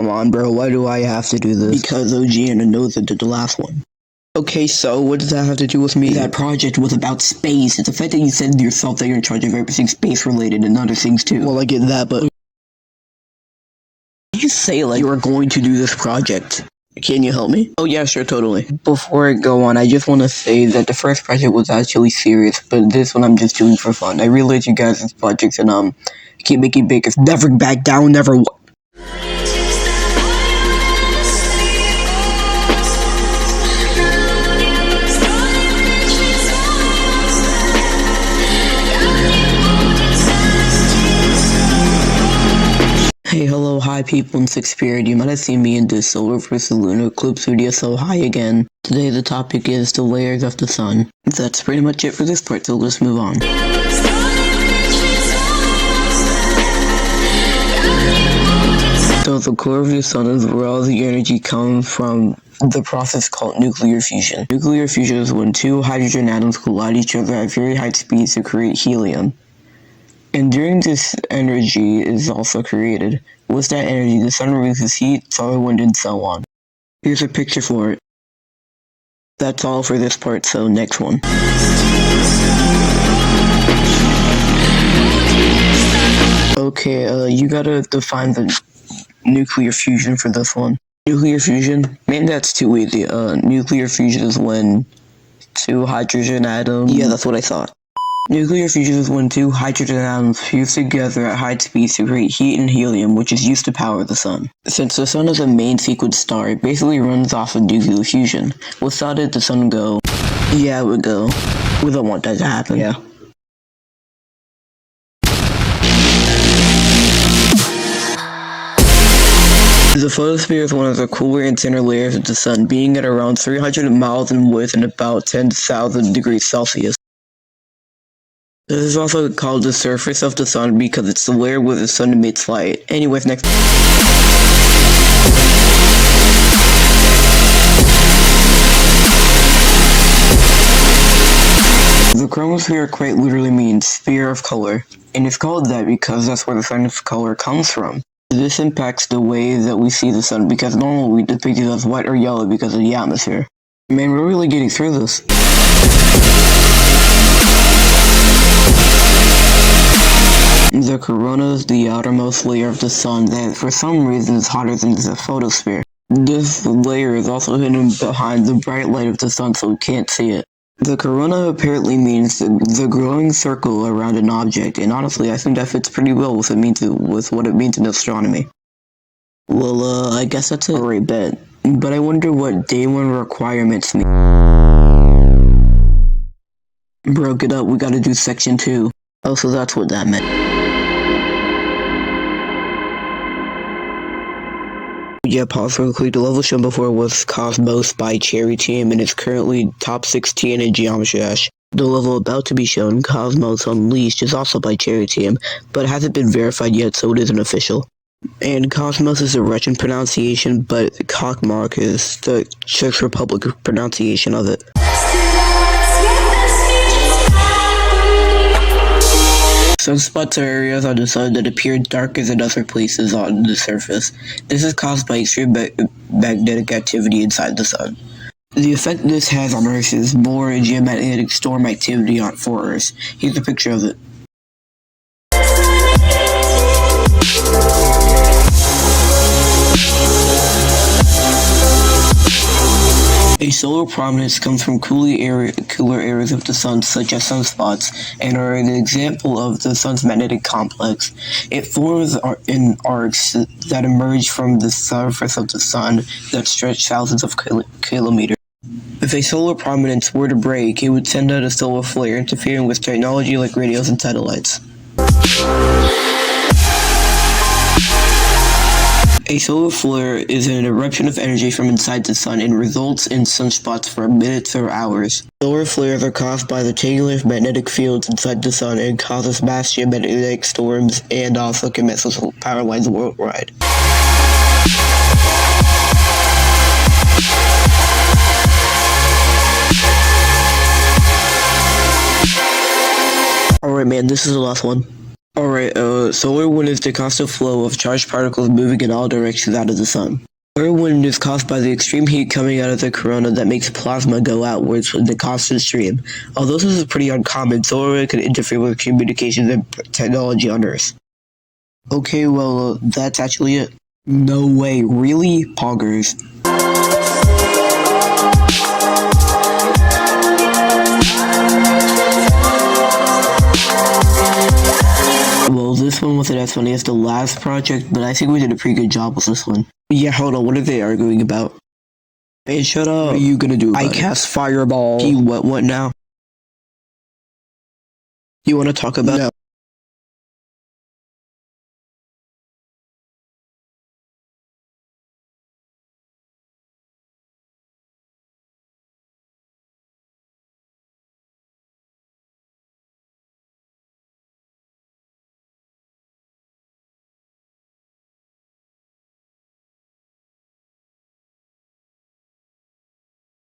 Come on, bro, why do I have to do this? Because Ogiana knows it did the last one. Okay, so what does that have to do with me? That project was about space. It's the fact that you said yourself that you're in charge of everything space related and other things too. Well, I get that, but you say like you are going to do this project. Can you help me? Oh yeah, sure, totally. Before I go on, I just want to say that the first project was actually serious, but this one I'm just doing for fun. I realize you guys' projects and keep making big. It's never back down, never. Hey, hello, hi people in 6th period. You might have seen me in this solar versus lunar eclipse video, so hi again. Today the topic is the layers of the sun. That's pretty much it for this part, so let's move on. So the core of the sun is where all the energy comes from the process called nuclear fusion. Nuclear fusion is when two hydrogen atoms collide each other at very high speeds to create helium. And during this energy is also created. With that energy, the sun releases heat, solar wind, and so on. Here's a picture for it. That's all for this part, so next one. Okay, you gotta define the nuclear fusion for this one. Nuclear fusion? Man, that's too easy. Nuclear fusion is when two hydrogen atoms... Yeah, that's what I thought. Nuclear fusion is when two hydrogen atoms fuse together at high speeds to create heat and helium, which is used to power the sun. Since the sun is a main sequence star, it basically runs off of nuclear fusion. Without it, the sun would go... Yeah, it would go. We don't want that to happen. Yeah. The photosphere is one of the cooler and thinner layers of the sun, being at around 300 miles in width and about 10,000 degrees Celsius. This is also called the surface of the sun because it's the layer where the sun emits light. Anyways, next. The chromosphere quite literally means sphere of color, and it's called that because that's where the sun's color comes from. This impacts the way that we see the sun because normally we depict it as white or yellow because of the atmosphere. Man, we're really getting through this. The corona is the outermost layer of the sun that for some reason is hotter than the photosphere. This layer is also hidden behind the bright light of the sun so we can't see it. The corona apparently means the glowing circle around an object, and honestly I think that fits pretty well with what it means in astronomy. Well, I guess that's a great bet, but I wonder what day one requirements mean. Broke it up, we gotta do section 2. Oh, so that's what that meant. Yeah, pause real quick. The level shown before was Cosmos by cherryteam, and it's currently top 16 in Geometry Dash. The level about to be shown, Kocmoc Unleashed, is also by cherryteam, but hasn't been verified yet, so it isn't official. And Cosmos is the Russian pronunciation, but Kocmoc is the Czech Republic pronunciation of it. Sunspots are areas on the sun that appear darker than other places on the surface. This is caused by extreme magnetic activity inside the sun. The effect this has on Earth is more geomagnetic storm activity for Earth. Here's a picture of it. A solar prominence comes from cooler areas of the sun, such as sunspots, and are an example of the sun's magnetic complex. It forms in arcs that emerge from the surface of the sun that stretch thousands of kilometers. If a solar prominence were to break, it would send out a solar flare, interfering with technology like radios and satellites. A solar flare is an eruption of energy from inside the sun and results in sunspots for minutes or hours. Solar flares are caused by the tangled magnetic fields inside the sun and causes mass geomagnetic storms and also can mess with power lines worldwide. Alright man, this is the last one. Alright, solar wind is the constant flow of charged particles moving in all directions out of the sun. Solar wind is caused by the extreme heat coming out of the corona that makes plasma go outwards in the constant stream. Although this is pretty uncommon, solar wind can interfere with communications and technology on Earth. Okay, well, that's actually it. No way, really? Poggers. Well, this one wasn't as funny as the last project, but I think we did a pretty good job with this one. Yeah, hold on, what are they arguing about? Hey, shut up. What are you gonna do about it? I cast Fireball. What now? You wanna talk about